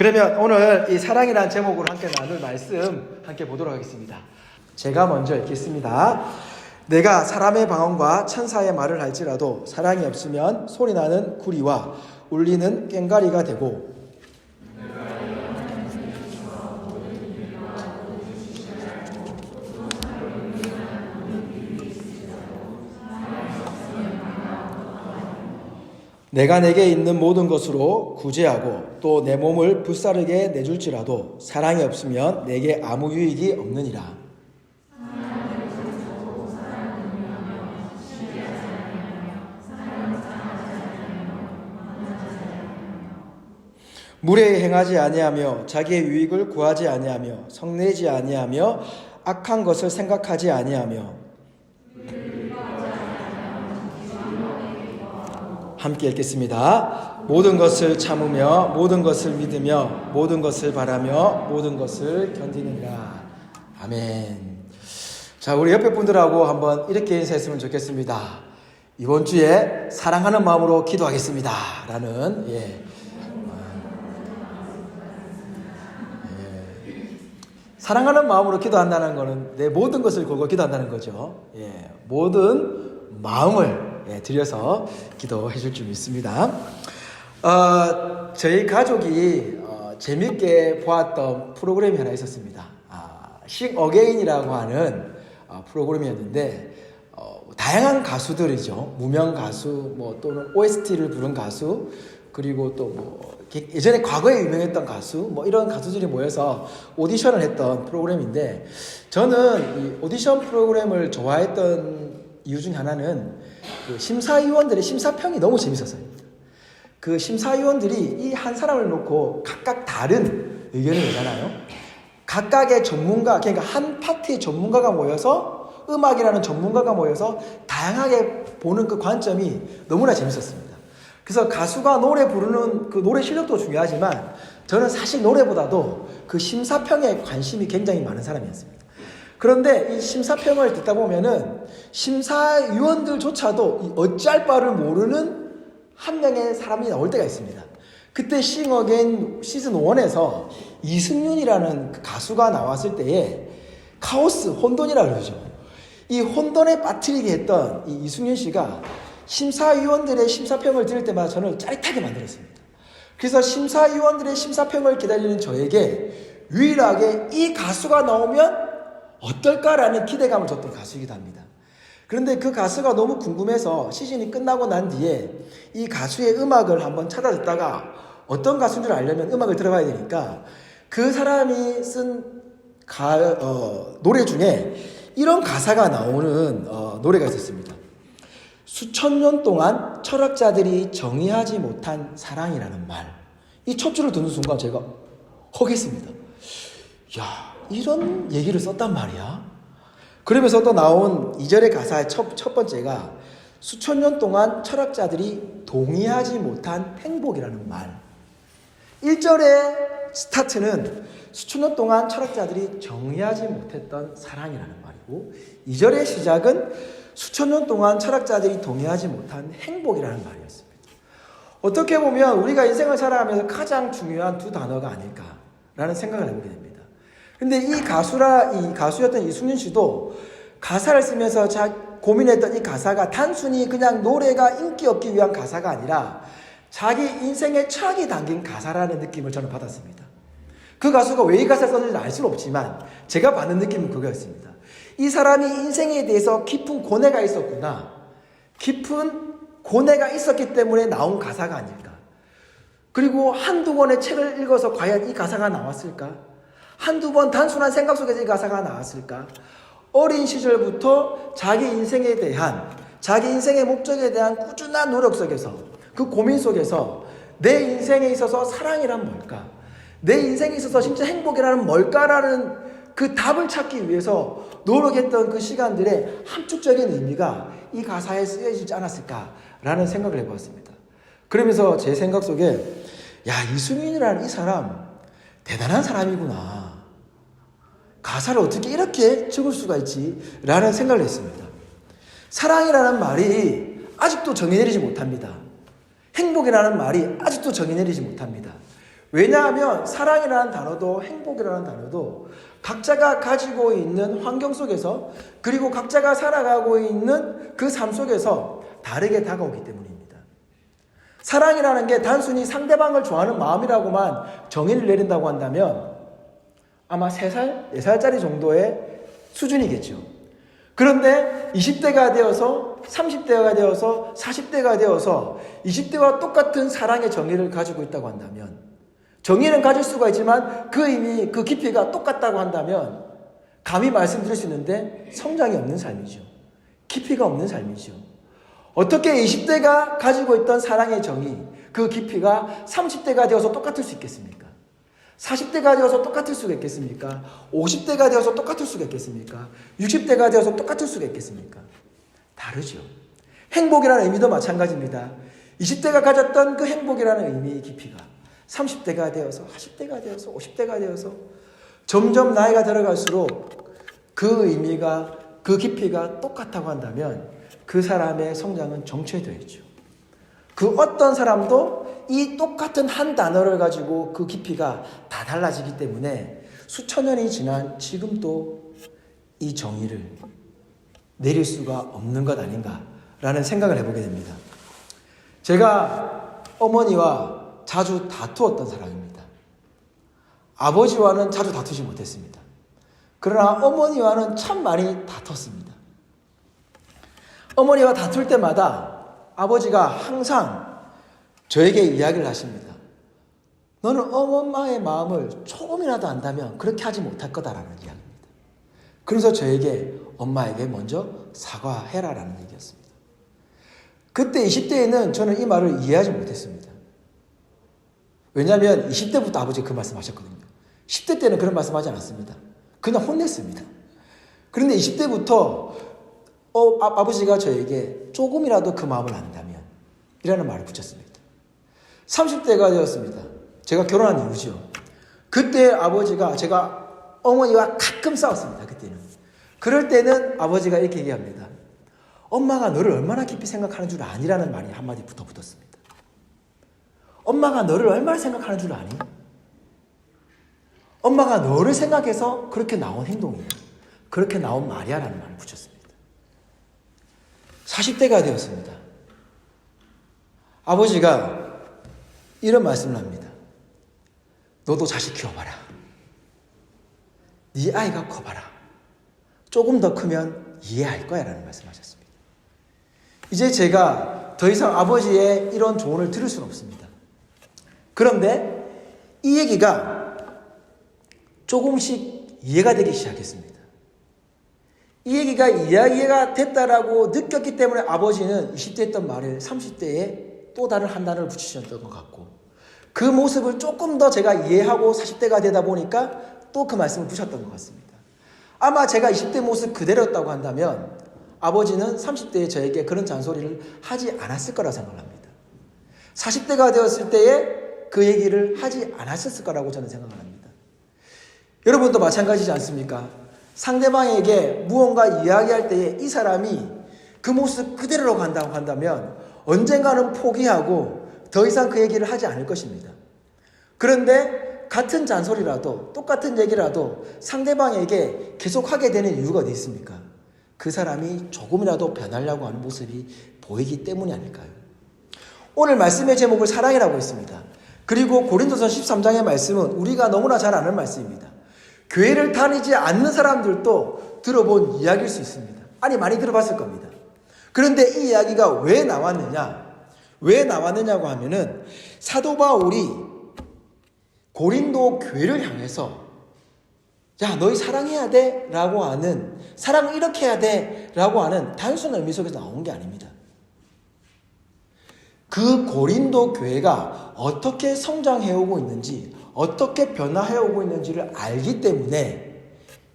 그러면 오늘 이 사랑이라는 제목으로 함께 나눌 말씀 함께 보도록 하겠습니다. 제가 먼저 읽겠습니다. 내가 사람의 방언과 천사의 말을 할지라도 사랑이 없으면 소리나는 구리와 울리는 꽹과리가 되고 내가 내게 있는 모든 것으로 구제하고 또 내 몸을 불사르게 내줄지라도 사랑이 없으면 내게 아무 유익이 없느니라. 무례히 행하지 아니하며 자기의 유익을 구하지 아니하며 성내지 아니하며 악한 것을 생각하지 아니하며 함께 읽겠습니다. 모든 것을 참으며 모든 것을 믿으며 모든 것을 바라며 모든 것을 견디느니라. 아멘. 자, 우리 옆에 분들하고 한번 이렇게 인사했으면 좋겠습니다. 이번 주에 사랑하는 마음으로 기도하겠습니다. 라는 사랑하는 마음으로 기도한다는 것은 내 모든 것을 걸고 기도한다는 거죠. 모든 마음을 들여서 기도해 줄 줄 믿습니다. 저희 가족이 재밌게 보았던 프로그램이 하나 있었습니다. Sing Again이라고 하는 프로그램이었는데 다양한 가수들이죠. 무명 가수, 또는 OST를 부른 가수, 그리고 또 예전에 과거에 유명했던 가수, 이런 가수들이 모여서 오디션을 했던 프로그램인데, 저는 이 오디션 프로그램을 좋아했던 이유 중 하나는 그 심사위원들의 심사평이 너무 재밌었어요. 그 심사위원들이 이 한 사람을 놓고 각각 다른 의견을 내잖아요. 각각의 전문가, 그러니까 한 파트의 전문가가 모여서, 음악이라는 전문가가 모여서 다양하게 보는 그 관점이 너무나 재밌었습니다. 그래서 가수가 노래 부르는 그 노래 실력도 중요하지만 저는 사실 노래보다도 그 심사평에 관심이 굉장히 많은 사람이었습니다. 그런데 이 심사평을 듣다 보면은 심사위원들조차도 어찌할 바를 모르는 한 명의 사람이 나올 때가 있습니다. 그때 Sing Again 시즌 1에서 이승윤이라는 그 가수가 나왔을 때에 카오스, 혼돈이라고 그러죠. 이 혼돈에 빠뜨리게 했던 이 이승윤 씨가 심사위원들의 심사평을 들을 때마다 저는 짜릿하게 만들었습니다. 그래서 심사위원들의 심사평을 기다리는 저에게 유일하게 이 가수가 나오면 어떨까라는 기대감을 줬던 가수이기도 합니다. 그런데 그 가수가 너무 궁금해서 시즌이 끝나고 난 뒤에 이 가수의 음악을 한번 찾아 듣다가 어떤 가수인 줄 알려면 음악을 들어봐야 되니까 그 사람이 쓴 노래 중에 이런 가사가 나오는 노래가 있었습니다. 수천 년 동안 철학자들이 정의하지 못한 사랑이라는 말. 이 첫 줄을 듣는 순간 제가 허겠습니다. 야, 이런 얘기를 썼단 말이야? 그러면서 또 나온 2절의 가사의 첫 번째가 수천 년 동안 철학자들이 동의하지 못한 행복이라는 말. 1절의 스타트는 수천 년 동안 철학자들이 정의하지 못했던 사랑이라는 말이고 2절의 시작은 수천 년 동안 철학자들이 동의하지 못한 행복이라는 말이었습니다. 어떻게 보면 우리가 인생을 살아가면서 가장 중요한 두 단어가 아닐까라는 생각을 해보게 됩니다. 근데 이 가수였던 이승윤 씨도 가사를 쓰면서 고민했던 이 가사가 단순히 그냥 노래가 인기 얻기 위한 가사가 아니라 자기 인생의 철학이 담긴 가사라는 느낌을 저는 받았습니다. 그 가수가 왜 이 가사를 썼는지 알 수는 없지만 제가 받는 느낌은 그거였습니다. 이 사람이 인생에 대해서 깊은 고뇌가 있었구나. 깊은 고뇌가 있었기 때문에 나온 가사가 아닐까. 그리고 한두 권의 책을 읽어서 과연 이 가사가 나왔을까? 한두 번 단순한 생각 속에서 이 가사가 나왔을까? 어린 시절부터 자기 인생에 대한, 자기 인생의 목적에 대한 꾸준한 노력 속에서, 그 고민 속에서 내 인생에 있어서 사랑이란 뭘까? 내 인생에 있어서 진짜 행복이라는 뭘까라는 그 답을 찾기 위해서 노력했던 그 시간들의 함축적인 의미가 이 가사에 쓰여지지 않았을까라는 생각을 해보았습니다. 그러면서 제 생각 속에 이승윤이라는 이 사람 대단한 사람이구나. 가사를 어떻게 이렇게 적을 수가 있지? 라는 생각을 했습니다. 사랑이라는 말이 아직도 정의내리지 못합니다. 행복이라는 말이 아직도 정의내리지 못합니다. 왜냐하면 사랑이라는 단어도 행복이라는 단어도 각자가 가지고 있는 환경 속에서 그리고 각자가 살아가고 있는 그 삶 속에서 다르게 다가오기 때문입니다. 사랑이라는 게 단순히 상대방을 좋아하는 마음이라고만 정의를 내린다고 한다면 아마 3살, 4살짜리 정도의 수준이겠죠. 그런데 20대가 되어서 30대가 되어서 40대가 되어서 20대와 똑같은 사랑의 정의를 가지고 있다고 한다면 정의는 가질 수가 있지만 그 의미, 그 깊이가 똑같다고 한다면 감히 말씀드릴 수 있는데 성장이 없는 삶이죠. 깊이가 없는 삶이죠. 어떻게 20대가 가지고 있던 사랑의 정의, 그 깊이가 30대가 되어서 똑같을 수 있겠습니까? 40대가 되어서 똑같을 수가 있겠습니까? 50대가 되어서 똑같을 수가 있겠습니까? 60대가 되어서 똑같을 수가 있겠습니까? 다르죠. 행복이라는 의미도 마찬가지입니다. 20대가 가졌던 그 행복이라는 의미의 깊이가 30대가 되어서 40대가 되어서 50대가 되어서 점점 나이가 들어갈수록 그 의미가 그 깊이가 똑같다고 한다면 그 사람의 성장은 정체되어 있죠. 그 어떤 사람도 이 똑같은 한 단어를 가지고 그 깊이가 다 달라지기 때문에 수천 년이 지난 지금도 이 정의를 내릴 수가 없는 것 아닌가라는 생각을 해보게 됩니다. 제가 어머니와 자주 다투었던 사람입니다. 아버지와는 자주 다투지 못했습니다. 그러나 어머니와는 참 많이 다퉜습니다. 어머니와 다툴 때마다 아버지가 항상 저에게 이야기를 하십니다. 너는 엄마의 마음을 조금이라도 안다면 그렇게 하지 못할 거다라는 이야기입니다. 그래서 저에게 엄마에게 먼저 사과해라라는 얘기였습니다. 그때 20대에는 저는 이 말을 이해하지 못했습니다. 왜냐하면 20대부터 아버지가 그 말씀 하셨거든요. 10대 때는 그런 말씀 하지 않았습니다. 그냥 혼냈습니다. 그런데 20대부터 아버지가 저에게 조금이라도 그 마음을 안다면 이라는 말을 붙였습니다. 30대가 되었습니다. 제가 결혼한 이후죠. 그때 아버지가 제가 어머니와 가끔 싸웠습니다. 그때는. 그럴 때는 아버지가 이렇게 얘기합니다. 엄마가 너를 얼마나 깊이 생각하는 줄 아니라는 말이 한마디 붙었습니다. 엄마가 너를 얼마나 생각하는 줄 아니? 엄마가 너를 생각해서 그렇게 나온 행동이야. 그렇게 나온 말이야 라는 말을 붙였습니다. 40대가 되었습니다. 아버지가 이런 말씀을 합니다. 너도 자식 키워봐라. 네 아이가 커봐라. 조금 더 크면 이해할 거야 라는 말씀하셨습니다. 이제 제가 더 이상 아버지의 이런 조언을 들을 수는 없습니다. 그런데 이 얘기가 조금씩 이해가 되기 시작했습니다. 이 얘기가 이해가 됐다라고 느꼈기 때문에 아버지는 20대 했던 말을 30대에 또 다른 한 단어를 붙이셨던 것 같고 그 모습을 조금 더 제가 이해하고 40대가 되다 보니까 또 그 말씀을 붙였던 것 같습니다. 아마 제가 20대 모습 그대로였다고 한다면 아버지는 30대에 저에게 그런 잔소리를 하지 않았을 거라 생각합니다. 40대가 되었을 때에 그 얘기를 하지 않았을 거라고 저는 생각을 합니다. 여러분도 마찬가지지 않습니까? 상대방에게 무언가 이야기할 때에 이 사람이 그 모습 그대로로 간다고 한다면 언젠가는 포기하고 더 이상 그 얘기를 하지 않을 것입니다. 그런데 같은 잔소리라도 똑같은 얘기라도 상대방에게 계속하게 되는 이유가 어디 있습니까? 그 사람이 조금이라도 변하려고 하는 모습이 보이기 때문이 아닐까요? 오늘 말씀의 제목을 사랑이라고 했습니다. 그리고 고린도서 13장의 말씀은 우리가 너무나 잘 아는 말씀입니다. 교회를 다니지 않는 사람들도 들어본 이야기일 수 있습니다. 아니 많이 들어봤을 겁니다. 그런데 이 이야기가 왜 나왔느냐? 왜 나왔느냐고 하면은 사도 바울이 고린도 교회를 향해서 야 너희 사랑해야 돼 라고 하는 사랑을 이렇게 해야 돼 라고 하는 단순한 의미 속에서 나온 게 아닙니다. 그 고린도 교회가 어떻게 성장해오고 있는지 어떻게 변화해오고 있는지를 알기 때문에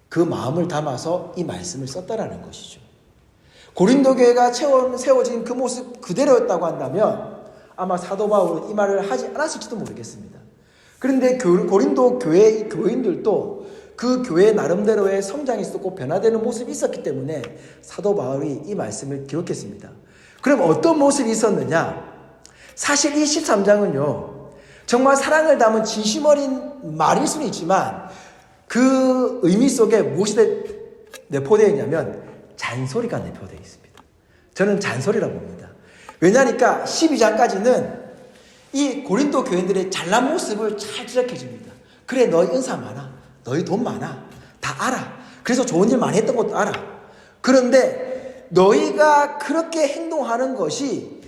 그 마음을 담아서 이 말씀을 썼다라는 것이죠. 고린도 교회가 세워진 그 모습 그대로였다고 한다면 아마 사도 바울은 이 말을 하지 않았을지도 모르겠습니다. 그런데 고린도 교회의 교인들도 그 교회 나름대로의 성장이 있었고 변화되는 모습이 있었기 때문에 사도 바울이 이 말씀을 기록했습니다. 그럼 어떤 모습이 있었느냐? 사실 이 13장은요. 정말 사랑을 담은 진심 어린 말일 수는 있지만 그 의미 속에 무엇이 내포되어 있냐면 잔소리가 내포되어 있습니다. 저는 잔소리라고 봅니다. 왜냐하니까 12장까지는 이 고린도 교인들의 잘난 모습을 잘 지적해 줍니다. 그래, 너희 은사 많아. 너희 돈 많아. 다 알아. 그래서 좋은 일 많이 했던 것도 알아. 그런데 너희가 그렇게 행동하는 것이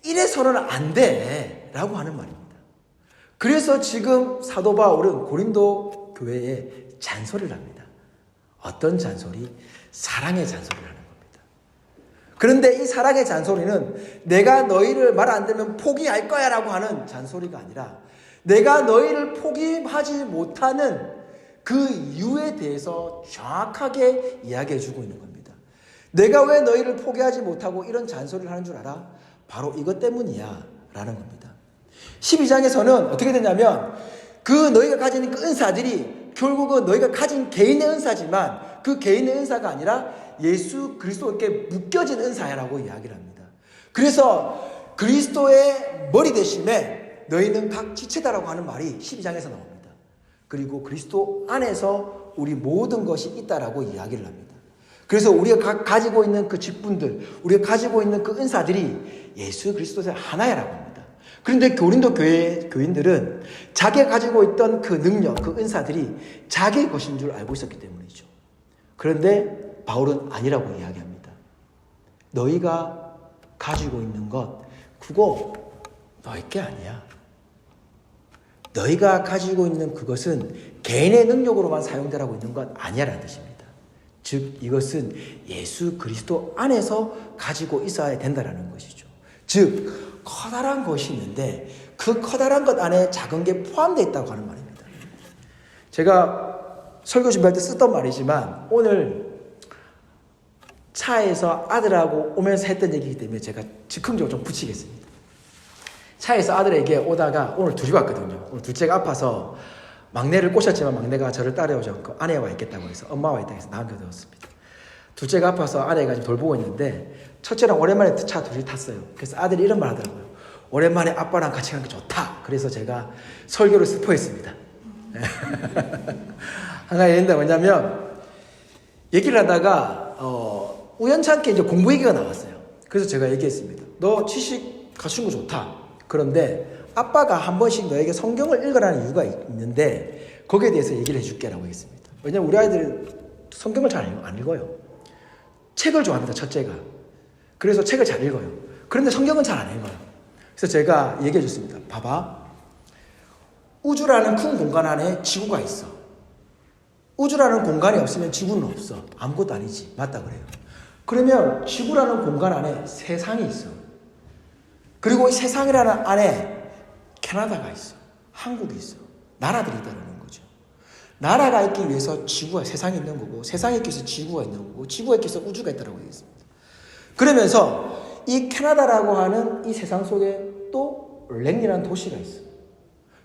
이래서는 안 돼 라고 하는 말입니다. 그래서 지금 사도 바울은 고린도 교회에 잔소리를 합니다. 어떤 잔소리? 사랑의 잔소리를 하는 겁니다. 그런데 이 사랑의 잔소리는 내가 너희를 말 안 들으면 포기할 거야 라고 하는 잔소리가 아니라 내가 너희를 포기하지 못하는 그 이유에 대해서 정확하게 이야기해 주고 있는 겁니다. 내가 왜 너희를 포기하지 못하고 이런 잔소리를 하는 줄 알아? 바로 이것 때문이야 라는 겁니다. 12장에서는 어떻게 되냐면 그 너희가 가진 그 은사들이 결국은 너희가 가진 개인의 은사지만 그 개인의 은사가 아니라 예수 그리스도께 묶여진 은사야라고 이야기를 합니다. 그래서 그리스도의 머리 되심에 너희는 각 지체다라고 하는 말이 12장에서 나옵니다. 그리고 그리스도 안에서 우리 모든 것이 있다라고 이야기를 합니다. 그래서 우리가 가지고 있는 그 직분들, 우리가 가지고 있는 그 은사들이 예수 그리스도의 하나야라고 합니다. 그런데 고린도 교회 교인들은 자기가 가지고 있던 그 능력, 그 은사들이 자기의 것인 줄 알고 있었기 때문이죠. 그런데 바울은 아니라고 이야기합니다. 너희가 가지고 있는 것, 그거 너희 게 아니야. 너희가 가지고 있는 그것은 개인의 능력으로만 사용되라고 있는 것 아니야라는 뜻입니다. 즉 이것은 예수 그리스도 안에서 가지고 있어야 된다라는 것이죠. 즉 커다란 것이 있는데 그 커다란 것 안에 작은 게 포함되어 있다고 하는 말입니다. 제가 설교 준비할 때 썼던 말이지만 오늘 차에서 아들하고 오면서 했던 얘기이기 때문에 제가 즉흥적으로 좀 붙이겠습니다. 차에서 아들에게 오다가 오늘 둘이 왔거든요. 오늘 둘째가 아파서 막내를 꼬셨지만 막내가 저를 따라오지 않고 아내와 있겠다고 해서 엄마와 있다고 해서 남겨두었습니다. 둘째가 아파서 아내가 지금 돌보고 있는데 첫째랑 오랜만에 차 둘이 탔어요. 그래서 아들이 이런 말 하더라고요. 오랜만에 아빠랑 같이 가는 게 좋다. 그래서 제가 설교를 스포했습니다. 하나 얘기인데 뭐냐면 얘기를 하다가 우연찮게 이제 공부 얘기가 나왔어요. 그래서 제가 얘기했습니다. 너 지식 갖춘 거 좋다. 그런데 아빠가 한 번씩 너에게 성경을 읽으라는 이유가 있는데 거기에 대해서 얘기를 해줄게라고 했습니다. 왜냐면 우리 아이들은 성경을 잘 안 읽어요. 책을 좋아합니다. 첫째가. 그래서 책을 잘 읽어요. 그런데 성경은 잘 안 읽어요. 그래서 제가 얘기해 줬습니다. 봐봐. 우주라는 큰 공간 안에 지구가 있어. 우주라는 공간이 없으면 지구는 없어. 아무것도 아니지. 맞다 그래요. 그러면 지구라는 공간 안에 세상이 있어. 그리고 이 세상이라는 안에 캐나다가 있어. 한국이 있어. 나라들이 있다는 거죠. 나라가 있기 위해서 지구가 세상이 있는 거고 세상이 있기 위해서 지구가 있는 거고 지구가 있기 위해서 우주가 있다고 얘기했습니다. 그러면서 이 캐나다라고 하는 이 세상 속에 또 랭이라는 도시가 있어.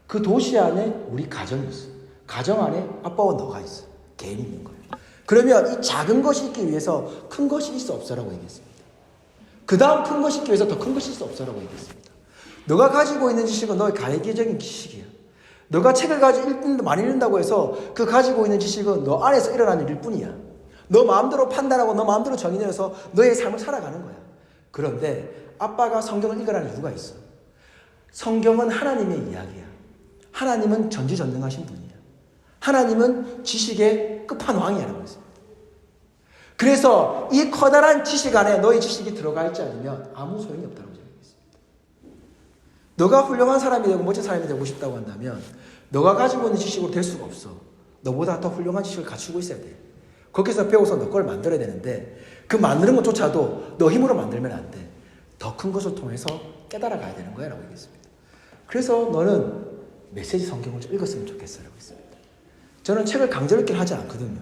그 도시 안에 우리 가정이 있어. 가정 안에 아빠와 너가 있어. 개인이 있는 거예요. 그러면 이 작은 것이 있기 위해서 큰 것이 있어 없어라고 얘기했습니다. 그 다음 큰 것이 있기 위해서 더 큰 것이 있어 없어라고 얘기했습니다. 너가 가지고 있는 지식은 너의 가계적인 지식이야. 너가 책을 가지고 많이 읽는다고 해서 그 가지고 있는 지식은 너 안에서 일어나는 일일 뿐이야. 너 마음대로 판단하고 너 마음대로 정의 내려서 너의 삶을 살아가는 거야. 그런데 아빠가 성경을 읽으라는 이유가 있어. 성경은 하나님의 이야기야. 하나님은 전지전능하신 분이야. 하나님은 지식의 끝판왕이라고 했습니다. 그래서 이 커다란 지식 안에 너의 지식이 들어가 있지 않으면 아무 소용이 없다고 생각했습니다. 너가 훌륭한 사람이 되고 멋진 사람이 되고 싶다고 한다면 너가 가지고 있는 지식으로 될 수가 없어. 너보다 더 훌륭한 지식을 갖추고 있어야 돼. 거기서 배워서 너 걸 만들어야 되는데 그 만드는 것조차도 너 힘으로 만들면 안 돼. 더 큰 것을 통해서 깨달아 가야 되는 거야 라고 얘기했습니다. 그래서 너는 메시지 성경을 좀 읽었으면 좋겠어 라고 했습니다. 저는 책을 강제로 읽긴 하지 않거든요.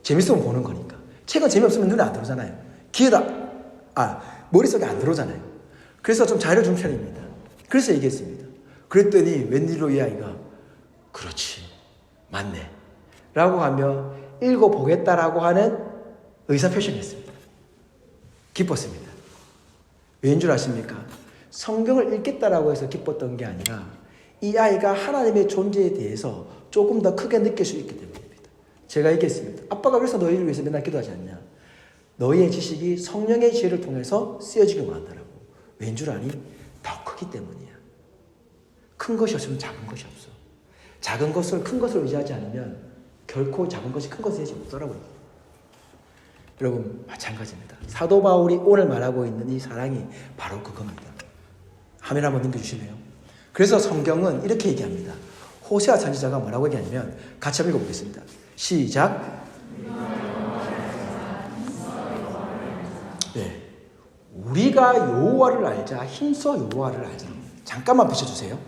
재밌으면 보는 거니까. 책은 재미없으면 눈에 안 들어오잖아요. 머릿속에 안 들어오잖아요. 그래서 좀 자유를 준 편입니다. 그래서 얘기했습니다. 그랬더니 웬일로 이 아이가 그렇지 맞네 라고 하며 읽어보겠다라고 하는 의사표시를 했습니다. 기뻤습니다. 왜인 줄 아십니까? 성경을 읽겠다라고 해서 기뻤던 게 아니라 이 아이가 하나님의 존재에 대해서 조금 더 크게 느낄 수 있기 때문입니다. 제가 얘기했습니다. 아빠가 그래서 너희를 위해서 맨날 기도하지 않냐? 너희의 지식이 성령의 지혜를 통해서 쓰여지길 원한다라고. 왠 줄 아니? 더 크기 때문이야. 큰 것이 없으면 작은 것이 없어. 작은 것을 큰 것을 의지하지 않으면 결코 작은 것이 큰 것을 의지하지 못하라고요. 여러분 마찬가지입니다. 사도 바울이 오늘 말하고 있는 이 사랑이 바로 그겁니다. 화면 한번 넘겨주실래요? 그래서 성경은 이렇게 얘기합니다. 호세아 선지자가 뭐라고 얘기하냐면 같이 한번 읽어보겠습니다. 시작. 네, 우리가 여호와를 알자. 힘써 여호와를 알자. 잠깐만 비춰주세요.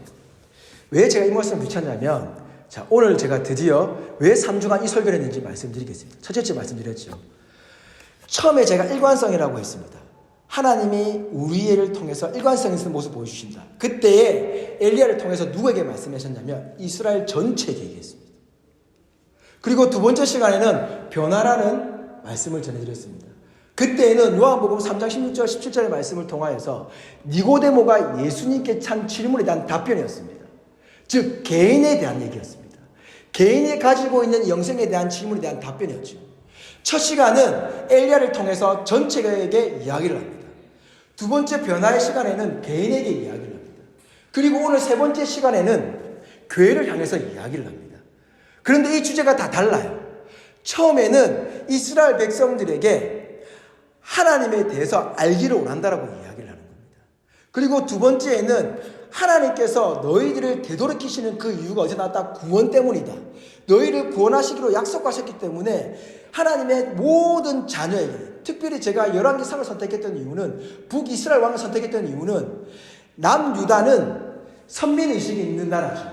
왜 제가 이 말씀을 붙였냐면, 자, 오늘 제가 드디어 왜 3주간 이 설교를 했는지 말씀드리겠습니다. 첫째 말씀드렸죠. 처음에 제가 일관성이라고 했습니다. 하나님이 우리를 통해서 일관성 있는 모습을 보여주신다. 그때에 엘리야를 통해서 누구에게 말씀하셨냐면 이스라엘 전체에게 얘기했습니다. 그리고 두 번째 시간에는 변화라는 말씀을 전해드렸습니다. 그때에는 요한복음 3장 16절 17절의 말씀을 통하여서 니고데모가 예수님께 찬 질문에 대한 답변이었습니다. 즉 개인에 대한 얘기였습니다. 개인이 가지고 있는 영생에 대한 질문에 대한 답변이었죠. 첫 시간은 엘리야를 통해서 전체에게 이야기를 합니다. 두 번째 변화의 시간에는 개인에게 이야기를 합니다. 그리고 오늘 세 번째 시간에는 교회를 향해서 이야기를 합니다. 그런데 이 주제가 다 달라요. 처음에는 이스라엘 백성들에게 하나님에 대해서 알기를 원한다라고 이야기를 하는 겁니다. 그리고 두 번째에는 하나님께서 너희들을 되돌이키시는 그 이유가 어디서 나왔다? 구원 때문이다. 너희를 구원하시기로 약속하셨기 때문에 하나님의 모든 자녀에게, 특별히 제가 열왕기상을 선택했던 이유는, 북이스라엘 왕을 선택했던 이유는 남유다는 선민의식이 있는 나라죠.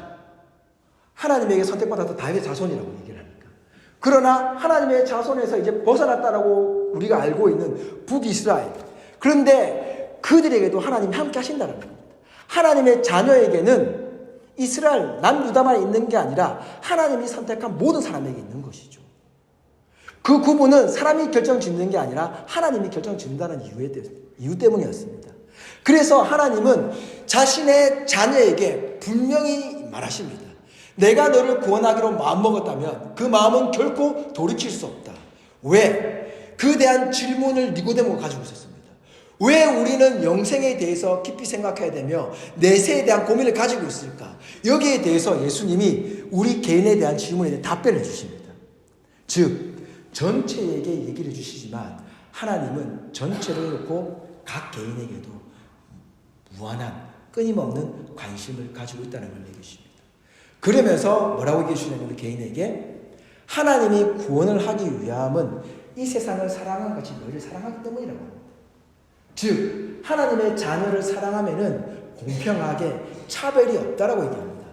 하나님에게 선택받았던 다윗의 자손이라고 얘기를 합니다. 그러나 하나님의 자손에서 이제 벗어났다라고 우리가 알고 있는 북이스라엘. 그런데 그들에게도 하나님이 함께 하신다는 겁니다. 하나님의 자녀에게는 이스라엘 남유다만 있는 게 아니라 하나님이 선택한 모든 사람에게 있는 것이죠. 그 구분은 사람이 결정짓는 게 아니라 하나님이 결정짓는다는 이유 때문이었습니다. 그래서 하나님은 자신의 자녀에게 분명히 말하십니다. 내가 너를 구원하기로 마음먹었다면 그 마음은 결코 돌이킬 수 없다. 왜? 그에 대한 질문을 니고데모가 가지고 있었습니다. 왜 우리는 영생에 대해서 깊이 생각해야 되며 내세에 대한 고민을 가지고 있을까? 여기에 대해서 예수님이 우리 개인에 대한 질문에 대해 답변을 해주십니다. 즉 전체에게 얘기를 해주시지만 하나님은 전체를 놓고 각 개인에게도 무한한 끊임없는 관심을 가지고 있다는 걸 얘기하십니다. 그러면서 뭐라고 얘기해 주시냐면 우리 개인에게 하나님이 구원을 하기 위함은 이 세상을 사랑한 같이 너희를 사랑하기 때문이라고 합니다. 즉 하나님의 자녀를 사랑하면은 공평하게 차별이 없다라고 얘기합니다.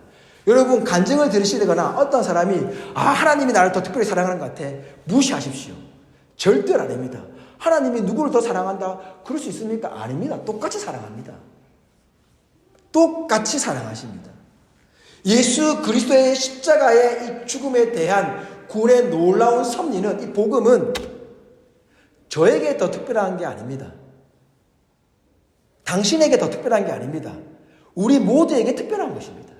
여러분 간증을 들으시거나 어떤 사람이 하나님이 나를 더 특별히 사랑하는 것 같아 무시하십시오. 절대로 아닙니다. 하나님이 누구를 더 사랑한다? 그럴 수 있습니까? 아닙니다. 똑같이 사랑합니다. 똑같이 사랑하십니다. 예수 그리스도의 십자가의 이 죽음에 대한 구원의 놀라운 섭리는, 이 복음은 저에게 더 특별한 게 아닙니다. 당신에게 더 특별한 게 아닙니다. 우리 모두에게 특별한 것입니다.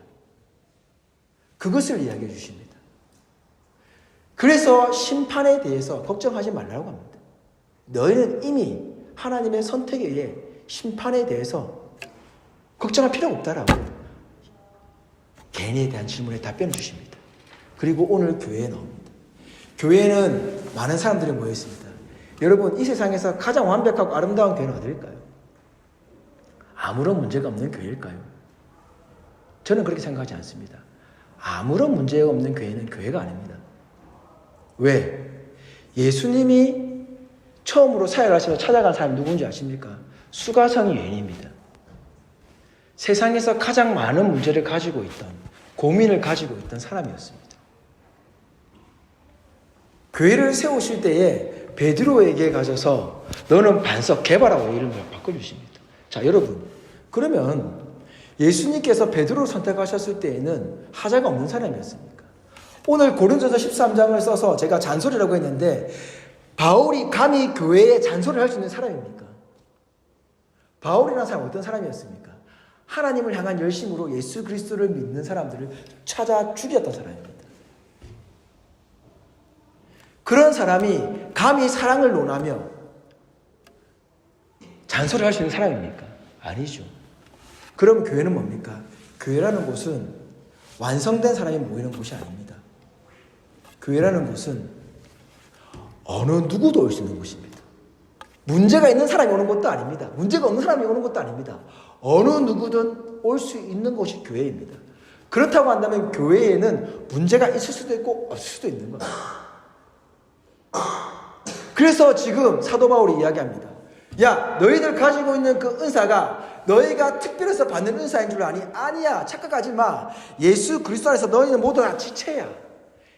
그것을 이야기해 주십니다. 그래서 심판에 대해서 걱정하지 말라고 합니다. 너희는 이미 하나님의 선택에 의해 심판에 대해서 걱정할 필요가 없다라고 개인에 대한 질문에 답변을 주십니다. 그리고 오늘 교회에 나옵니다. 교회에는 많은 사람들이 모여 있습니다. 여러분 이 세상에서 가장 완벽하고 아름다운 교회는 어디일까요? 아무런 문제가 없는 교회일까요? 저는 그렇게 생각하지 않습니다. 아무런 문제가 없는 교회는 교회가 아닙니다. 왜? 예수님이 처음으로 사역하시면서 찾아간 사람이 누군지 아십니까? 수가성이 여인입니다. 세상에서 가장 많은 문제를 가지고 있던, 고민을 가지고 있던 사람이었습니다. 교회를 세우실 때에 베드로에게 가셔서 너는 반석 개바라고 이름을 바꿔주십니다. 자, 여러분, 그러면 예수님께서 베드로를 선택하셨을 때에는 하자가 없는 사람이었습니까? 오늘 고린도서 13장을 써서 제가 잔소리라고 했는데 바울이 감히 교회에 잔소리를 할 수 있는 사람입니까? 바울이라는 사람은 어떤 사람이었습니까? 하나님을 향한 열심으로 예수 그리스도를 믿는 사람들을 찾아 죽였던 사람입니다. 그런 사람이 감히 사랑을 논하며 잔소리할 수 있는 사람입니까? 아니죠. 그럼 교회는 뭡니까? 교회라는 곳은 완성된 사람이 모이는 곳이 아닙니다. 교회라는 곳은 어느 누구도 올 수 있는 곳입니다. 문제가 있는 사람이 오는 것도 아닙니다. 문제가 없는 사람이 오는 것도 아닙니다. 어느 누구든 올 수 있는 곳이 교회입니다. 그렇다고 한다면 교회에는 문제가 있을 수도 있고 없을 수도 있는 겁니다. 그래서 지금 사도 바울이 이야기합니다. 야, 너희들 가지고 있는 그 은사가 너희가 특별해서 받는 은사인 줄 아니? 아니야. 착각하지 마. 예수 그리스도 안에서 너희는 모두 다 지체야.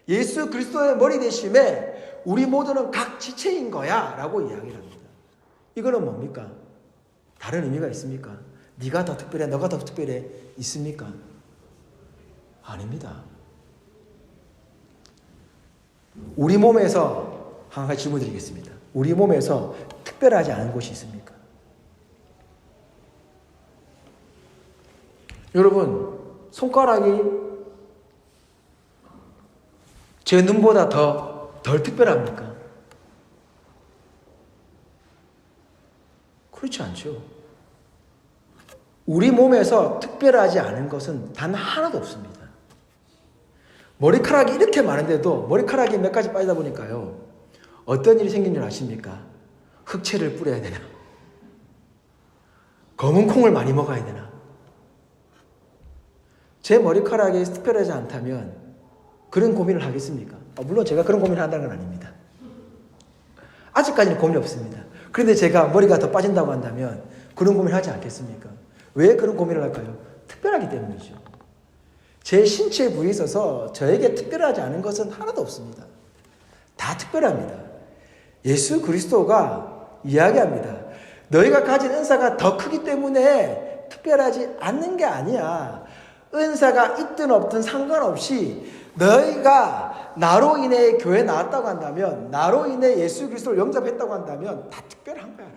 예수 그리스도의 머리 되심에 우리 모두는 각 지체인 거야 라고 이야기를 합니다. 이거는 뭡니까? 다른 의미가 있습니까? 네가 더 특별해, 너가 더 특별해 있습니까? 아닙니다. 우리 몸에서 한 가지 질문 드리겠습니다. 우리 몸에서 특별하지 않은 곳이 있습니까? 여러분, 손가락이 제 눈보다 덜 특별합니까? 그렇지 않죠. 우리 몸에서 특별하지 않은 것은 단 하나도 없습니다. 머리카락이 이렇게 많은데도 머리카락이 몇 가지 빠지다 보니까요. 어떤 일이 생긴 줄 아십니까? 흑채를 뿌려야 되나? 검은 콩을 많이 먹어야 되나? 제 머리카락이 특별하지 않다면 그런 고민을 하겠습니까? 물론 제가 그런 고민을 한다는 건 아닙니다. 아직까지는 고민이 없습니다. 그런데 제가 머리가 더 빠진다고 한다면 그런 고민을 하지 않겠습니까? 왜 그런 고민을 할까요? 특별하기 때문이죠. 제 신체 부위에 있어서 저에게 특별하지 않은 것은 하나도 없습니다. 다 특별합니다. 예수 그리스도가 이야기합니다. 너희가 가진 은사가 더 크기 때문에 특별하지 않는 게 아니야. 은사가 있든 없든 상관없이 너희가 나로 인해 교회에 나왔다고 한다면, 나로 인해 예수 그리스도를 영접했다고 한다면 다 특별한 거야.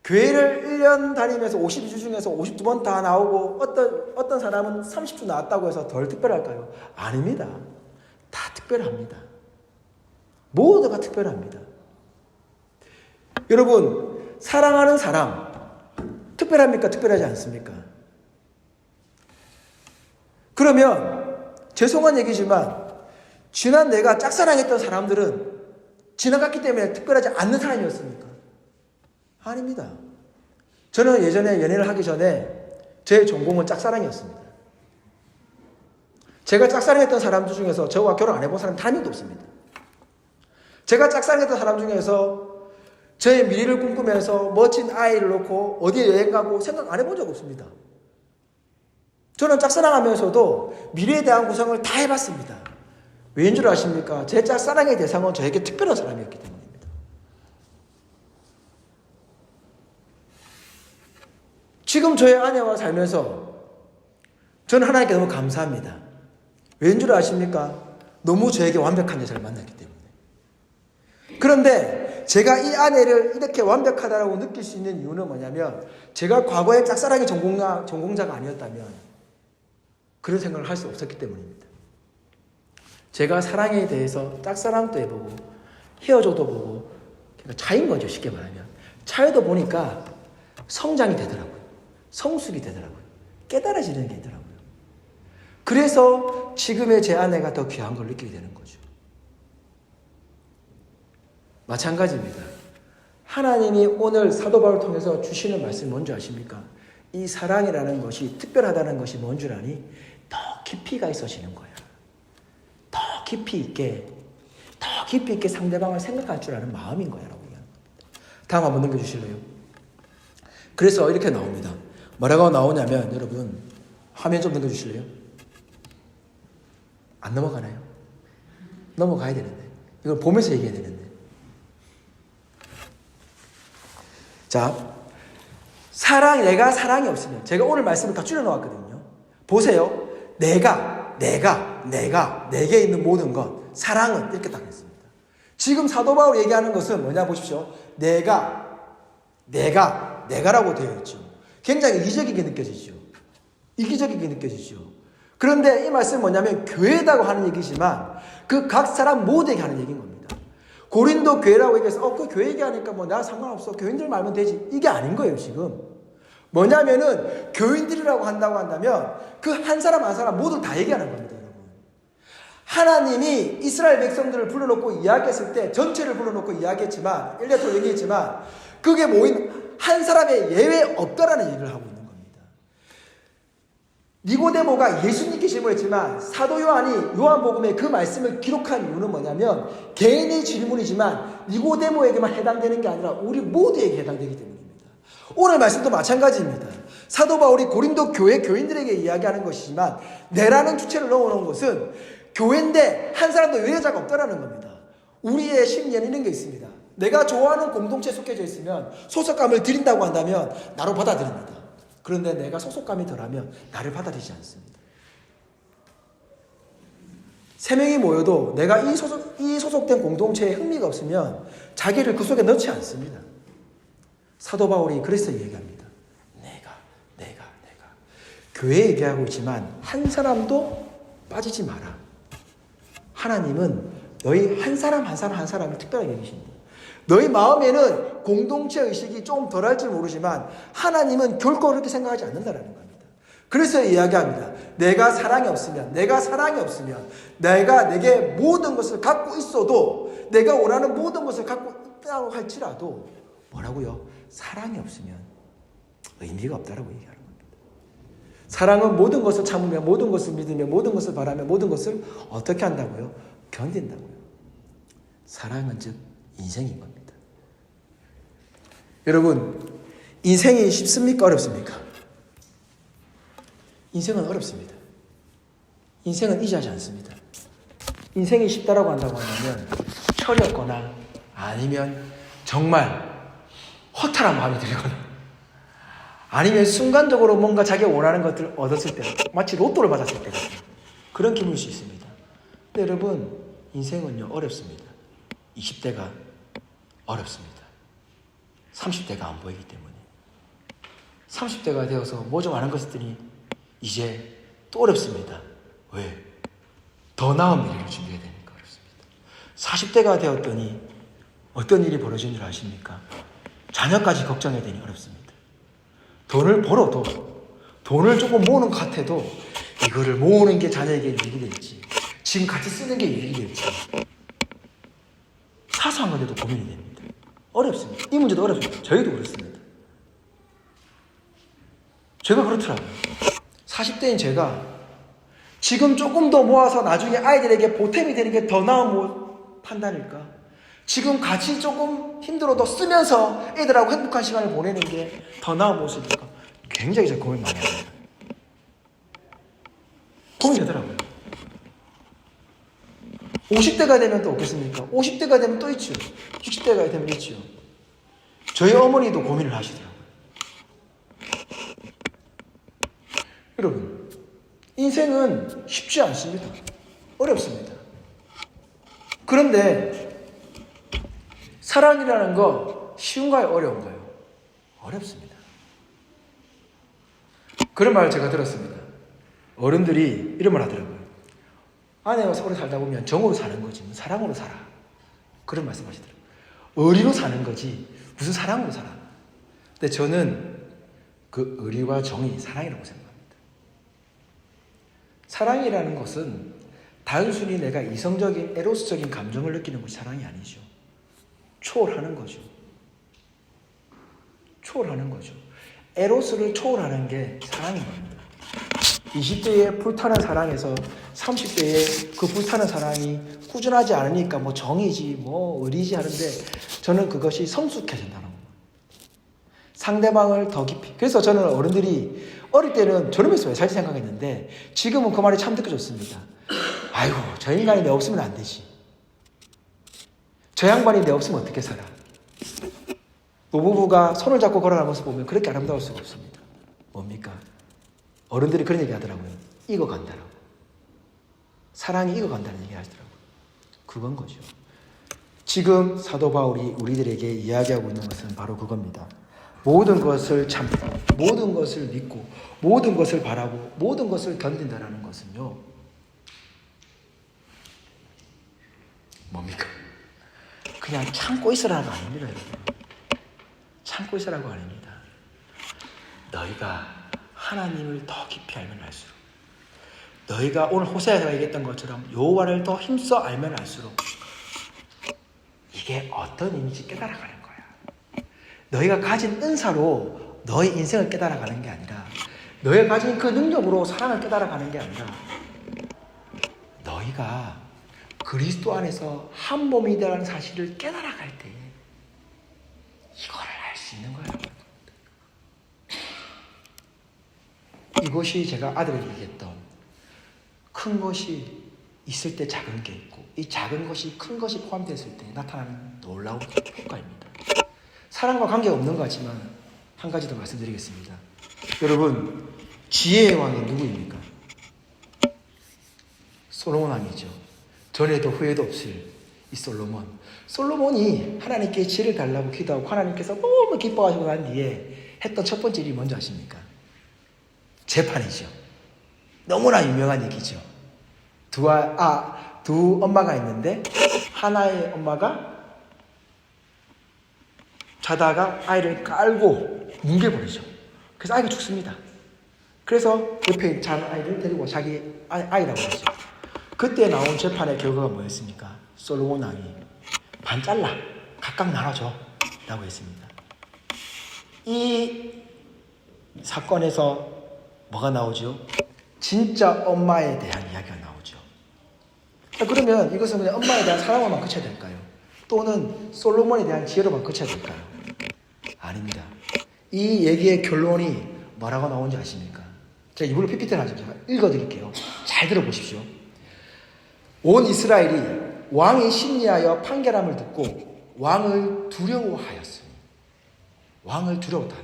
교회를 1년 다니면서 52주 중에서 52번 다 나오고 어떤 사람은 30주 나왔다고 해서 덜 특별할까요? 아닙니다. 다 특별합니다. 모두가 특별합니다. 여러분, 사랑하는 사람 특별합니까? 특별하지 않습니까? 그러면 죄송한 얘기지만 지난 내가 짝사랑했던 사람들은 지나갔기 때문에 특별하지 않는 사람이었습니까? 아닙니다. 저는 예전에 연애를 하기 전에 제 전공은 짝사랑이었습니다. 제가 짝사랑했던 사람들 중에서 저와 결혼 안 해본 사람 단 한 명도 없습니다. 제가 짝사랑했던 사람 중에서 저의 미래를 꿈꾸면서 멋진 아이를 놓고 어디에 여행 가고 생각 안 해본 적 없습니다. 저는 짝사랑하면서도 미래에 대한 구상을 다 해봤습니다. 왜인 줄 아십니까? 제 짝사랑의 대상은 저에게 특별한 사람이었기 때문입니다. 지금 저의 아내와 살면서 저는 하나님께 너무 감사합니다. 왜인 줄 아십니까? 너무 저에게 완벽한 여자를 만났기 때문에. 그런데 제가 이 아내를 이렇게 완벽하다고 느낄 수 있는 이유는 뭐냐면 제가 과거에 짝사랑의 전공자가 아니었다면 그런 생각을 할 수 없었기 때문입니다. 제가 사랑에 대해서 짝사랑도 해보고 헤어져도 보고 차인 거죠. 쉽게 말하면. 차여도 보니까 성장이 되더라고요. 성숙이 되더라고요. 깨달아지는 게 있더라고요. 그래서 지금의 제 아내가 더 귀한 걸 느끼게 되는 거죠. 마찬가지입니다. 하나님이 오늘 사도 바울을 통해서 주시는 말씀이 뭔지 아십니까? 이 사랑이라는 것이 특별하다는 것이 뭔 줄 아니? 더 깊이가 있어지는 거야. 더 깊이 있게 상대방을 생각할 줄 아는 마음인 거야. 라고 이야기합니다. 다음 한번 넘겨주실래요? 그래서 이렇게 나옵니다. 뭐라고 나오냐면 여러분 화면 좀 넘겨주실래요? 안 넘어가나요? 넘어가야 되는데 이걸 보면서 얘기해야 되는데 자 내가 사랑이 없으면 제가 오늘 말씀을 다 줄여놓았거든요. 보세요. 내게 있는 모든 것 사랑은 이렇게 딱 했습니다. 지금 사도 바울 얘기하는 것은 뭐냐 보십시오. 내가라고 되어 있죠. 굉장히 이기적이게 느껴지죠. 이기적이게 느껴지죠. 그런데 이 말씀은 뭐냐면 교회다고 하는 얘기지만 그 각 사람 모두에게 하는 얘기인 겁니다. 고린도 교회라고 얘기해서 그 교회 얘기하니까 뭐 나 상관없어. 교인들 말면 되지. 이게 아닌 거예요, 지금. 뭐냐면은 교인들이라고 한다고 한다면 그 한 사람 한 사람 모두 다 얘기하는 겁니다, 여러분. 하나님이 이스라엘 백성들을 불러놓고 이야기했을 때 전체를 불러놓고 이야기했지만 1년토록 얘기했지만 그게 모인 한 사람의 예외 없다라는 얘기를 하고 있는 겁니다. 니고데모가 예수님께 질문했지만 사도 요한이 요한복음에 그 말씀을 기록한 이유는 뭐냐면 개인의 질문이지만 니고데모에게만 해당되는 게 아니라 우리 모두에게 해당되기 때문입니다. 오늘 말씀도 마찬가지입니다. 사도 바울이 고린도 교회 교인들에게 이야기하는 것이지만 내라는 주체를 넣어놓은 것은 교회인데 한 사람도 외래자가 없다라는 겁니다. 우리의 심리에는 이런 게 있습니다. 내가 좋아하는 공동체에 속해져 있으면 소속감을 드린다고 한다면 나로 받아들입니다. 그런데 내가 소속감이 덜하면 나를 받아들이지 않습니다. 3명이 모여도 내가 이 소속된 공동체에 흥미가 없으면 자기를 그 속에 넣지 않습니다. 사도 바울이 그래서 얘기합니다. 내가 교회 얘기하고 있지만 한 사람도 빠지지 마라. 하나님은 너희 한 사람 한 사람을 특별하게 계십니다. 너희 마음에는 공동체 의식이 조금 덜할 줄 모르지만 하나님은 결코 그렇게 생각하지 않는다라는 겁니다. 그래서 이야기합니다. 내가 사랑이 없으면 내가 내게 모든 것을 갖고 있어도 내가 원하는 모든 것을 갖고 있다고 할지라도 뭐라고요? 사랑이 없으면 의미가 없다라고 얘기하는 겁니다. 사랑은 모든 것을 참으며 모든 것을 믿으며 모든 것을 바라며 모든 것을 어떻게 한다고요? 견딘다고요. 사랑은 즉 인생인 겁니다. 여러분, 인생이 쉽습니까? 어렵습니까? 인생은 어렵습니다. 인생은 이지하지 않습니다. 인생이 쉽다라고 한다고 하면 철이 없거나 아니면 정말 허탈한 마음이 들거나 아니면 순간적으로 뭔가 자기가 원하는 것들을 얻었을 때 마치 로또를 받았을 때 그런 기분일 수 있습니다. 근데 여러분, 인생은요 어렵습니다. 20대가 어렵습니다. 30대가 안 보이기 때문에 30대가 되어서 뭐 좀 아는 것들이 이제 또 어렵습니다. 왜? 더 나은 미래를 준비해야 되니까 어렵습니다. 40대가 되었더니 어떤 일이 벌어진 줄 아십니까? 자녀까지 걱정해야 되니 어렵습니다. 돈을 벌어도 돈을 조금 모으는 것 같아도 이거를 모으는 게 자녀에게 이익이 될지 지금 같이 쓰는 게 이익이 될지 사소한 건데도 고민이 됩니다. 어렵습니다. 이 문제도 어렵습니다. 저희도 그렇습니다. 제가 그렇더라고요. 40대인 제가 지금 조금 더 모아서 나중에 아이들에게 보탬이 되는 게 더 나은 판단일까? 지금 같이 조금 힘들어도 쓰면서 애들하고 행복한 시간을 보내는 게 더 나은 모습일까? 굉장히 제가 고민 많이 합니다. 고민되더라고요. 50대가 되면 또 없겠습니까? 50대가 되면 또 있죠. 60대가 되면 있죠. 저희 어머니도 고민을 하시더라고요. 여러분, 인생은 쉽지 않습니다. 어렵습니다. 그런데 사랑이라는 거 쉬운가요? 어려운가요? 어렵습니다. 그런 말을 제가 들었습니다. 어른들이 이런 말 하더라고요. 아내와 오래 살다 보면 정으로 사는 거지 사랑으로 살아. 그런 말씀 하시더라고요. 의리로 사는 거지 무슨 사랑으로 살아. 근데 저는 그 의리와 정이 사랑이라고 생각합니다. 사랑이라는 것은 단순히 내가 이성적인 에로스적인 감정을 느끼는 것이 사랑이 아니죠. 초월하는 거죠. 초월하는 거죠. 에로스를 초월하는 게 사랑인 겁니다. 20대에 불타는 사랑에서 30대에 그 불타는 사랑이 꾸준하지 않으니까 뭐 정이지 뭐 의리지 하는데 저는 그것이 성숙해진다는 겁니다. 상대방을 더 깊이. 그래서 저는 어른들이 어릴 때는 저놈에서 왜 살지 생각했는데 지금은 그 말이 참 느껴졌습니다. 아이고 저 인간이 내 없으면 안 되지. 저 양반이 내 없으면 어떻게 살아. 노부부가 손을 잡고 걸어가는 모습 보면 그렇게 아름다울 수가 없습니다. 뭡니까? 어른들이 그런 얘기 하더라고요. 익어간다라고. 사랑이 익어간다는 얘기 하시더라고요. 그건 거죠. 지금 사도 바울이 우리들에게 이야기하고 있는 것은 바로 그겁니다. 모든 것을 참고, 모든 것을 믿고, 모든 것을 바라고, 모든 것을 견딘다라는 것은요, 뭡니까? 그냥 참고 있으라고 아닙니다, 여러분. 참고 있으라고 아닙니다. 너희가 하나님을 더 깊이 알면 알수록, 너희가 오늘 호세아가 얘기했던 것처럼 여호와를 더 힘써 알면 알수록 이게 어떤 의미인지 깨달아가는 거야. 너희가 가진 은사로 너희 인생을 깨달아가는 게 아니라, 너희가 가진 그 능력으로 사랑을 깨달아가는 게 아니라, 너희가 그리스도 안에서 한 몸이라는 사실을 깨달아갈 때 이거를 알 수 있는 거야. 이것이 제가 아들에게 얘기했던, 큰 것이 있을 때 작은 게 있고, 이 작은 것이 큰 것이 포함됐을 때 나타나는 놀라운 효과입니다. 사랑과 관계가 없는 것 같지만 한 가지 더 말씀드리겠습니다. 여러분, 지혜의 왕이 누구입니까? 솔로몬 왕이죠. 전에도 후에도 없을 이 솔로몬. 솔로몬이 하나님께 지혜를 달라고 기도하고 하나님께서 너무 기뻐하시고 난 뒤에 했던 첫 번째 일이 뭔지 아십니까? 재판이죠. 너무나 유명한 얘기죠. 두 엄마가 있는데, 하나의 엄마가 자다가 아이를 깔고 뭉개버리죠. 그래서 아이가 죽습니다. 그래서 옆에 잔 아이를 데리고 자기 아이라고 하죠. 그때 나온 재판의 결과가 뭐였습니까? 솔로몬 왕이 반 잘라, 각각 나눠줘 라고 했습니다. 이 사건에서 뭐가 나오죠? 진짜 엄마에 대한 이야기가 나오죠. 자, 그러면 이것은 그냥 엄마에 대한 사랑으로만 그쳐야 될까요? 또는 솔로몬에 대한 지혜로만 그쳐야 될까요? 아닙니다. 이 얘기의 결론이 뭐라고 나오는지 아십니까? 제가 이불로 PPT를 하죠. 제가 읽어드릴게요. 잘 들어보십시오. 온 이스라엘이 왕이 심리하여 판결함을 듣고 왕을 두려워하였으니, 왕을 두려웠다.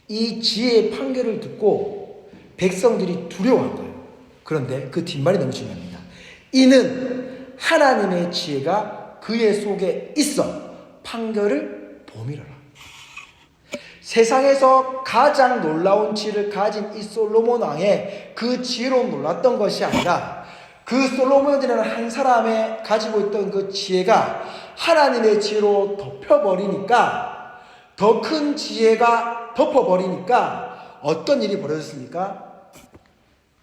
이 지혜의 판결을 듣고 백성들이 두려워한 거예요. 그런데 그 뒷말이 너무 중요합니다. 이는 하나님의 지혜가 그의 속에 있어 판결을 보미러라. 세상에서 가장 놀라운 지혜를 가진 이 솔로몬 왕의 그 지혜로 놀랐던 것이 아니라, 그 솔로몬이라는 한 사람의 가지고 있던 그 지혜가 하나님의 지혜로 덮여버리니까, 더 큰 지혜가 덮어버리니까 어떤 일이 벌어졌습니까?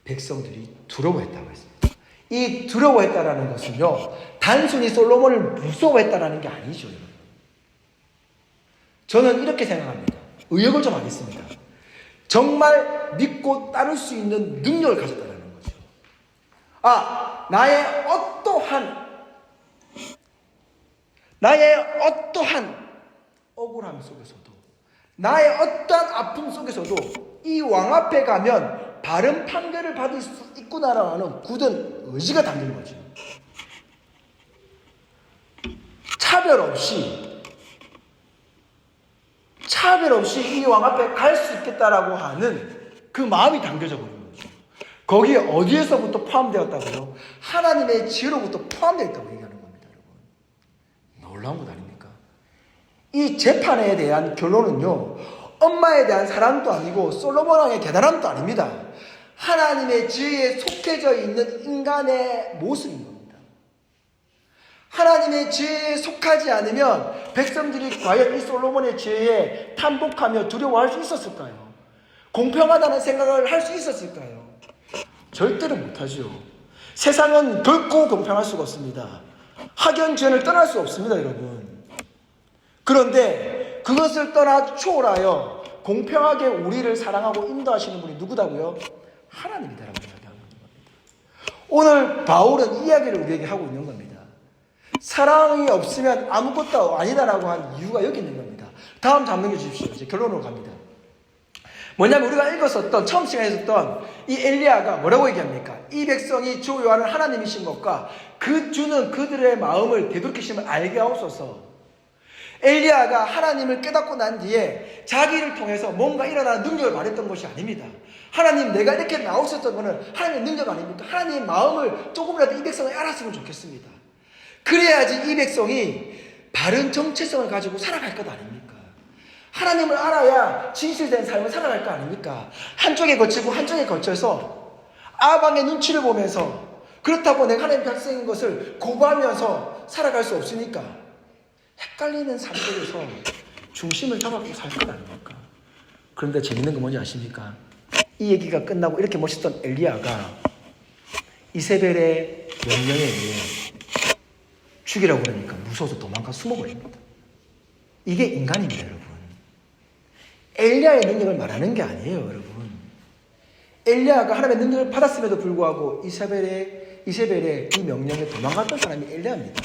백성들이 두려워했다고 했습니다. 이 두려워했다라는 것은요, 단순히 솔로몬을 무서워했다라는 게 아니죠. 저는 이렇게 생각합니다. 의역을 좀 하겠습니다. 정말 믿고 따를 수 있는 능력을 가졌다는 거죠. 나의 어떠한 억울함 속에서도, 나의 어떠한 아픔 속에서도 이 왕 앞에 가면 바른 판결을 받을 수 있구나라는 굳은 의지가 담긴 거죠. 차별 없이 이 왕 앞에 갈 수 있겠다라고 하는 그 마음이 담겨져 버린 거죠. 거기에 어디에서부터 포함되었다고요? 하나님의 지혜로부터 포함되어 있다고 얘기하는 겁니다, 여러분. 놀라운 것 아닙니까? 이 재판에 대한 결론은요, 엄마에 대한 사랑도 아니고 솔로몬 왕의 대단함도 아닙니다. 하나님의 지혜에 속해져 있는 인간의 모습인 겁니다. 하나님의 지혜에 속하지 않으면 백성들이 과연 이 솔로몬의 지혜에 탐복하며 두려워할 수 있었을까요? 공평하다는 생각을 할 수 있었을까요? 절대로 못하죠. 세상은 결코 공평할 수가 없습니다. 학연지연을 떠날 수 없습니다, 여러분. 그런데 그것을 떠나 초월하여 공평하게 우리를 사랑하고 인도하시는 분이 누구다고요? 하나님이다라고 이야기하고 있는 겁니다. 오늘 바울은 이 이야기를 우리에게 하고 있는 겁니다. 사랑이 없으면 아무것도 아니다라고 한 이유가 여기 있는 겁니다. 다음 장 넘겨주십시오. 이제 결론으로 갑니다. 뭐냐면 우리가 읽었었던, 처음 시간에 있었던 이 엘리야가 뭐라고 얘기합니까? 이 백성이 주 여호와는 하나님이신 것과 그 주는 그들의 마음을 되돌이키심을 알게 하옵소서. 엘리야가 하나님을 깨닫고 난 뒤에 자기를 통해서 뭔가 일어나는 능력을 말했던 것이 아닙니다. 하나님, 내가 이렇게 나오셨던 것은 하나님의 능력 아닙니까? 하나님의 마음을 조금이라도 이 백성이 알았으면 좋겠습니다. 그래야지 이 백성이 바른 정체성을 가지고 살아갈 것 아닙니까? 하나님을 알아야 진실된 삶을 살아갈 거 아닙니까? 한쪽에 거치고 한쪽에 거쳐서 아방의 눈치를 보면서 그렇다고 내가 하나님 백성인 것을 고부하면서 살아갈 수 없으니까 헷갈리는 삶 속에서 중심을 잡고 살 것 아닙니까? 그런데 재밌는 건 뭔지 아십니까? 이 얘기가 끝나고 이렇게 멋있던 엘리야가 이세벨의 명령에 의해 죽이라고 그러니까 무서워서 도망가 숨어버립니다. 이게 인간입니다, 여러분. 엘리야의 능력을 말하는 게 아니에요, 여러분. 엘리야가 하나님의 능력을 받았음에도 불구하고 이세벨의 이 명령에 도망갔던 사람이 엘리야입니다.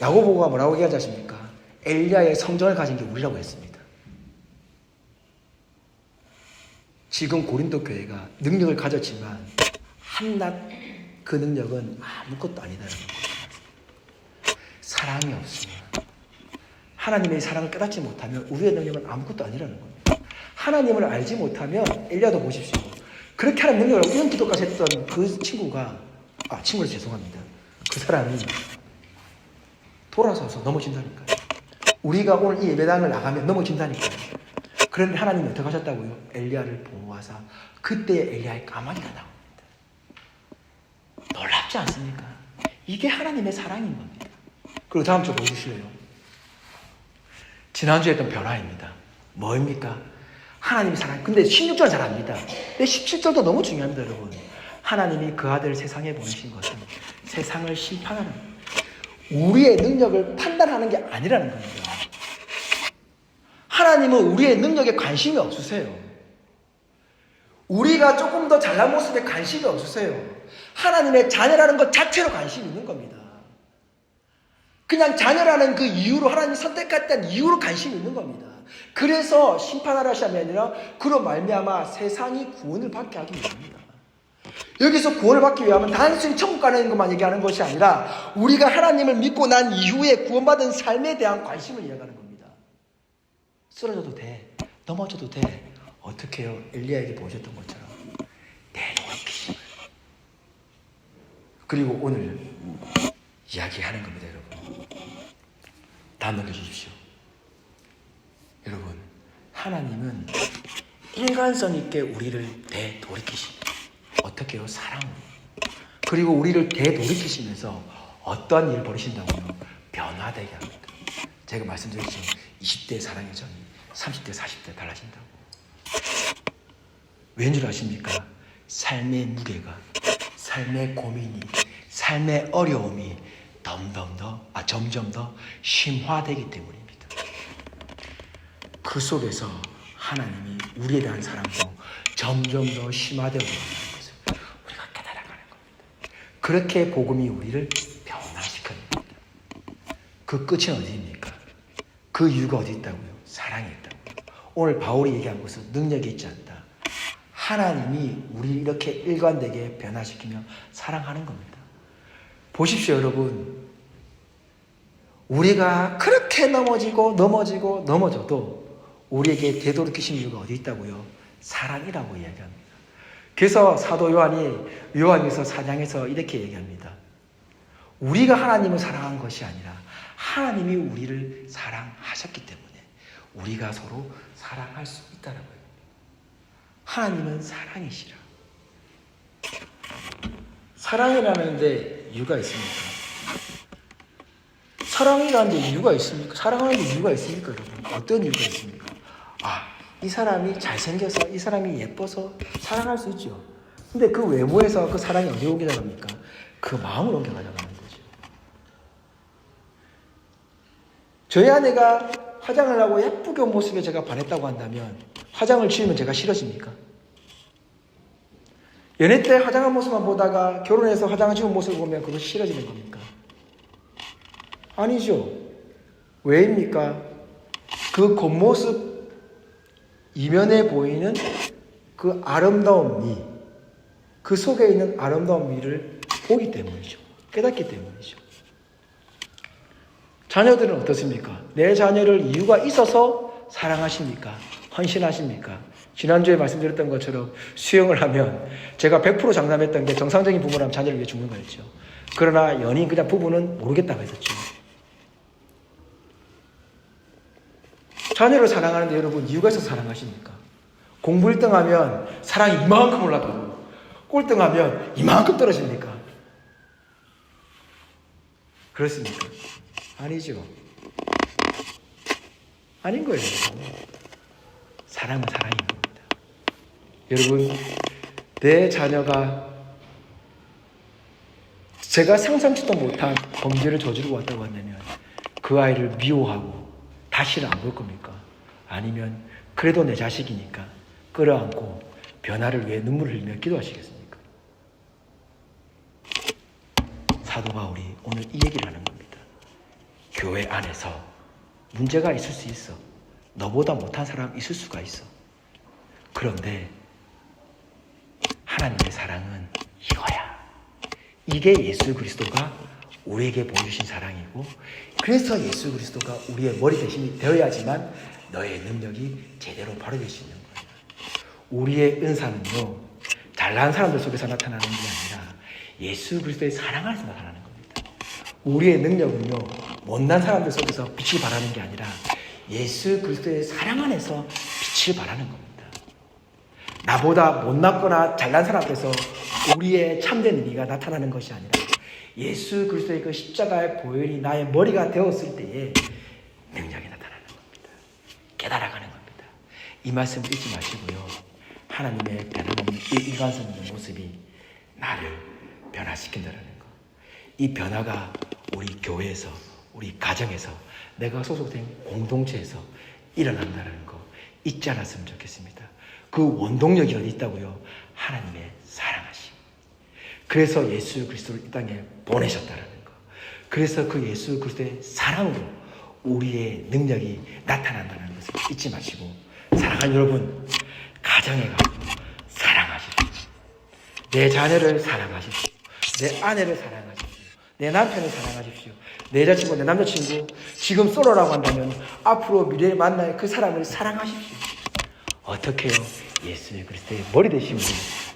야고보가 뭐라고 얘기하지 않습니까? 엘리야의 성정을 가진 게 우리라고 했습니다. 지금 고린도 교회가 능력을 가졌지만 한낱 그 능력은 아무것도 아니다라는 거예요. 사랑이 없으면, 하나님의 사랑을 깨닫지 못하면 우리의 능력은 아무것도 아니라는 겁니다. 하나님을 알지 못하면 엘리야도 보십시오. 그렇게 하는 능력을 이런 기도까지 했던 그 친구가 친구를 죄송합니다. 그 사람이 돌아서서 넘어진다니까요. 우리가 오늘 이 예배당을 나가면 넘어진다니까요. 그런데 하나님이 어떻게 하셨다고요? 엘리야를 보호하사 그때 엘리야의 까마귀가 나옵니다. 놀랍지 않습니까? 이게 하나님의 사랑인 겁니다. 그리고 다음 주 보여주실래요? 지난주에 했던 변화입니다. 뭐입니까? 하나님이 사랑. 근데 16절 잘 압니다. 근데 17절도 너무 중요합니다, 여러분. 하나님이 그 아들을 세상에 보내신 것은 세상을 심판하는, 우리의 능력을 판단하는 게 아니라는 겁니다. 하나님은 우리의 능력에 관심이 없으세요. 우리가 조금 더 잘난 모습에 관심이 없으세요. 하나님의 자녀라는 것 자체로 관심이 있는 겁니다. 그냥 자녀라는 그 이유로, 하나님이 선택했다는 이유로 관심이 있는 겁니다. 그래서 심판하라 하심이 아니라 그로 말미암아 세상이 구원을 받게 하기 위함입니다. 여기서 구원을 받기 위하면 단순히 천국 가는 것만 얘기하는 것이 아니라 우리가 하나님을 믿고 난 이후에 구원받은 삶에 대한 관심을 이야기하는 겁니다. 쓰러져도 돼, 넘어져도 돼. 어떻게 해요? 엘리야에게 보여줬던 것처럼 내놓기심을. 그리고 오늘 이야기하는 겁니다, 여러분. 다음 넘겨주십시오. 여러분, 하나님은 인간성 있게 우리를 되돌이키십니다. 어떻게 해요? 사랑으로. 그리고 우리를 되돌이키시면서 어떠한 일을 벌이신다고요? 변화되게 합니다. 제가 말씀드렸죠. 20대 사랑의 정이 30대, 40대 달라진다고. 왠 줄 아십니까? 삶의 무게가, 삶의 고민이, 삶의 어려움이 점점 더 심화되기 때문입니다. 그 속에서 하나님이 우리에 대한 사랑도 점점 더 심화되고 있는 것을 우리가 깨달아가는 겁니다. 그렇게 복음이 우리를 변화시킵니다. 그 끝은 어디입니까? 그 이유가 어디 있다고요? 사랑이 있다고요. 오늘 바울이 얘기한 것은 능력이 있지 않다. 하나님이 우리를 이렇게 일관되게 변화시키며 사랑하는 겁니다. 보십시오, 여러분. 우리가 그렇게 넘어져도 우리에게 되돌이키신 이유가 어디 있다고요? 사랑이라고 이야기합니다. 그래서 사도 요한에서 4장에서 이렇게 얘기합니다. 우리가 하나님을 사랑한 것이 아니라 하나님이 우리를 사랑하셨기 때문에 우리가 서로 사랑할 수 있다라고요. 하나님은 사랑이시라. 사랑이라는 데 이유가 있습니까? 사랑이라는 데 이유가 있습니까? 사랑하는 데 이유가 있습니까, 여러분? 어떤 이유가 있습니까? 이 사람이 잘생겨서, 이 사람이 예뻐서 사랑할 수 있죠. 근데 그 외모에서 그 사랑이 어디에 옮겨나갑니까? 그 마음을 옮겨가져가는 거죠. 저희 아내가 화장을 하고 예쁘게 온 모습에 제가 반했다고 한다면 화장을 지우면 제가 싫어집니까? 연애 때 화장한 모습만 보다가 결혼해서 화장을 지운 모습을 보면 그것이 싫어지는 겁니까? 아니죠. 왜입니까? 그 겉모습 이면에 보이는 그 아름다운 미, 그 속에 있는 아름다운 미를 보기 때문이죠. 깨닫기 때문이죠. 자녀들은 어떻습니까? 내 자녀를 이유가 있어서 사랑하십니까? 헌신하십니까? 지난주에 말씀드렸던 것처럼 수영을 하면 제가 100% 장담했던 게 정상적인 부모라면 자녀를 위해 죽는 거였죠. 그러나 연인 그냥 부부는 모르겠다고 했었죠. 자녀를 사랑하는데 여러분 이유가 있어서 사랑하십니까? 공부 1등하면 사랑이 이만큼 올라가고 꼴등하면 이만큼 떨어집니까? 그렇습니까? 아니죠. 아닌 거예요. 사랑은 사랑인 겁니다. 여러분, 내 자녀가 제가 상상치도 못한 범죄를 저지르고 왔다고 한다면 그 아이를 미워하고 다시는 안 볼 겁니까? 아니면 그래도 내 자식이니까 끌어안고 변화를 위해 눈물을 흘리며 기도하시겠습니까? 사도 바울이 오늘 이 얘기를 하는 겁니다. 교회 안에서 문제가 있을 수 있어. 너보다 못한 사람 있을 수가 있어. 그런데 하나님의 사랑은 이거야. 이게 예수 그리스도가 우리에게 보여주신 사랑이고, 그래서 예수 그리스도가 우리의 머리 대신이 되어야지만 너의 능력이 제대로 발휘될 수 있는 거야. 우리의 은사는요, 잘난 사람들 속에서 나타나는 게 아니라 예수 그리스도의 사랑 안에서 나타나는 겁니다. 우리의 능력은요, 못난 사람들 속에서 빛을 발하는 게 아니라 예수 그리스도의 사랑 안에서 빛을 발하는 겁니다. 나보다 못났거나 잘난 사람 앞에서 우리의 참된 의미가 나타나는 것이 아니라 예수 그리스도의 그 십자가의 보혈이 나의 머리가 되었을 때에 능력이 나타나는 겁니다. 깨달아가는 겁니다. 이 말씀 잊지 마시고요. 하나님의 변함없는 이 일관성 있는 모습이 나를 변화시킨다는 것. 이 변화가 우리 교회에서, 우리 가정에서, 내가 소속된 공동체에서 일어난다는 거 잊지 않았으면 좋겠습니다. 그 원동력이 어디 있다고요? 하나님의 사랑하심. 그래서 예수 그리스도를 이 땅에 보내셨다는 거. 그래서 그 예수 그리스도의 사랑으로 우리의 능력이 나타난다는 것을 잊지 마시고, 사랑하는 여러분, 가정에 가서 사랑하십시오. 내 자녀를 사랑하십시오. 내 아내를 사랑하십시오. 내 남편을 사랑하십시오. 내 여자친구, 내 남자친구, 지금 솔로라고 한다면 앞으로 미래에 만날 그 사람을 사랑하십시오. 어떻게 해요? 예수 그리스도의 머리 되신 분을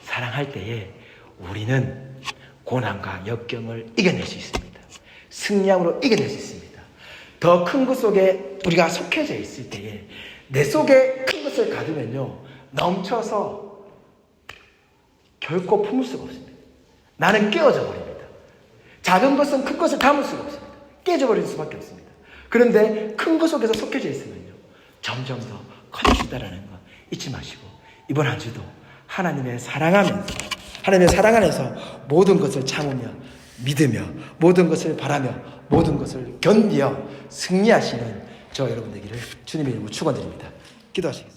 사랑할 때에 우리는 고난과 역경을 이겨낼 수 있습니다. 승리함으로 이겨낼 수 있습니다. 더 큰 것 속에 우리가 속해져 있을 때에 내 속에 큰 것을 가두면요, 넘쳐서 결코 품을 수가 없습니다. 나는 깨어져 버립니다. 작은 것은 큰 것을 담을 수가 없습니다. 깨져버릴 수밖에 없습니다. 그런데 큰 것 속에서 속해져 있으면요, 점점 더 커질 수 있다는 거 잊지 마시고, 이번 한 주도 하나님의 사랑하면서, 하나님의 사랑 안에서 모든 것을 참으며 믿으며 모든 것을 바라며 모든 것을 견디어 승리하시는 저 여러분 되기를 주님의 이름으로 축원드립니다. 기도하시겠습니다.